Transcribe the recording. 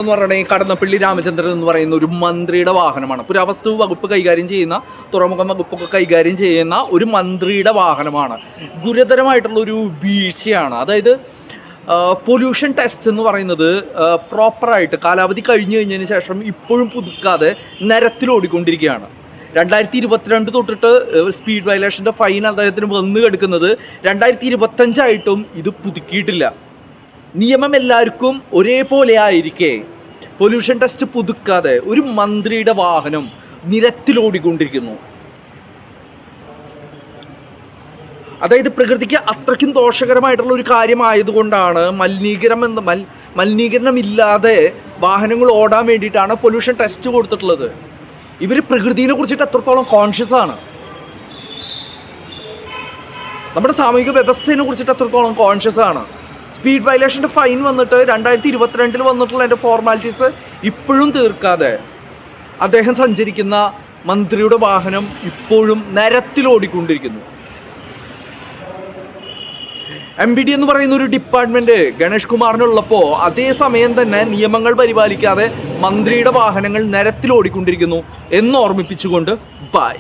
എന്ന് പറയുന്നത് കടന്നപ്പള്ളി രാമചന്ദ്രൻ എന്ന് പറയുന്ന ഒരു മന്ത്രിയുടെ വാഹനമാണ്. പുരാവസ്തു വകുപ്പ് കൈകാര്യം ചെയ്യുന്ന, തുറമുഖ വകുപ്പൊക്കെ കൈകാര്യം ചെയ്യുന്ന ഒരു മന്ത്രിയുടെ വാഹനമാണ്. ഗുരുതരമായിട്ടുള്ള ഒരു വീഴ്ചയാണ്. അതായത് പൊല്യൂഷൻ ടെസ്റ്റ് എന്ന് പറയുന്നത് പ്രോപ്പറായിട്ട് കാലാവധി കഴിഞ്ഞതിന് ശേഷം ഇപ്പോഴും പുതുക്കാതെ നിരത്തിലോടിക്കൊണ്ടിരിക്കുകയാണ്. 2022 തൊട്ടിട്ട് സ്പീഡ് വയലേഷൻ്റെ ഫൈൻ അദ്ദേഹത്തിന് വന്നു കിടക്കുന്നത് 2025 ഇത് പുതുക്കിയിട്ടില്ല. നിയമം എല്ലാവർക്കും ഒരേപോലെ ആയിരിക്കെ പൊല്യൂഷൻ ടെസ്റ്റ് പുതുക്കാതെ ഒരു മന്ത്രിയുടെ വാഹനം നിരത്തിലോടിക്കൊണ്ടിരിക്കുന്നു. അതായത് പ്രകൃതിക്ക് അത്രയ്ക്കും ദോഷകരമായിട്ടുള്ള ഒരു കാര്യമായതുകൊണ്ടാണ് മലിനീകരണമില്ലാതെ വാഹനങ്ങൾ ഓടാൻ വേണ്ടിയിട്ടാണ് പൊല്യൂഷൻ ടെസ്റ്റ് കൊടുത്തിട്ടുള്ളത്. ഇവർ പ്രകൃതിയെ കുറിച്ചിട്ട് എത്രത്തോളം കോൺഷ്യസ് ആണ്, നമ്മുടെ സാമൂഹിക വ്യവസ്ഥയെ കുറിച്ചിട്ട് എത്രത്തോളം കോൺഷ്യസ് ആണ്. സ്പീഡ് വയലേഷൻ്റെ ഫൈൻ വന്നിട്ട് 2022 വന്നിട്ടുള്ള അതിൻ്റെ ഫോർമാലിറ്റീസ് ഇപ്പോഴും തീർക്കാതെ അദ്ദേഹം സഞ്ചരിക്കുന്ന മന്ത്രിയുടെ വാഹനം ഇപ്പോഴും നിരത്തിലോടിക്കൊണ്ടിരിക്കുന്നു. MVD എന്ന് പറയുന്ന ഒരു ഡിപ്പാർട്ട്മെന്റ് ഗണേഷ് കുമാറിനുള്ളപ്പോൾ അതേ സമയം തന്നെ നിയമങ്ങൾ പരിപാലിക്കാതെ മന്ത്രിയുടെ വാഹനങ്ങൾ നിരത്തിലോടിക്കൊണ്ടിരിക്കുന്നു എന്ന് ഓർമ്മിപ്പിച്ചുകൊണ്ട് ബൈ.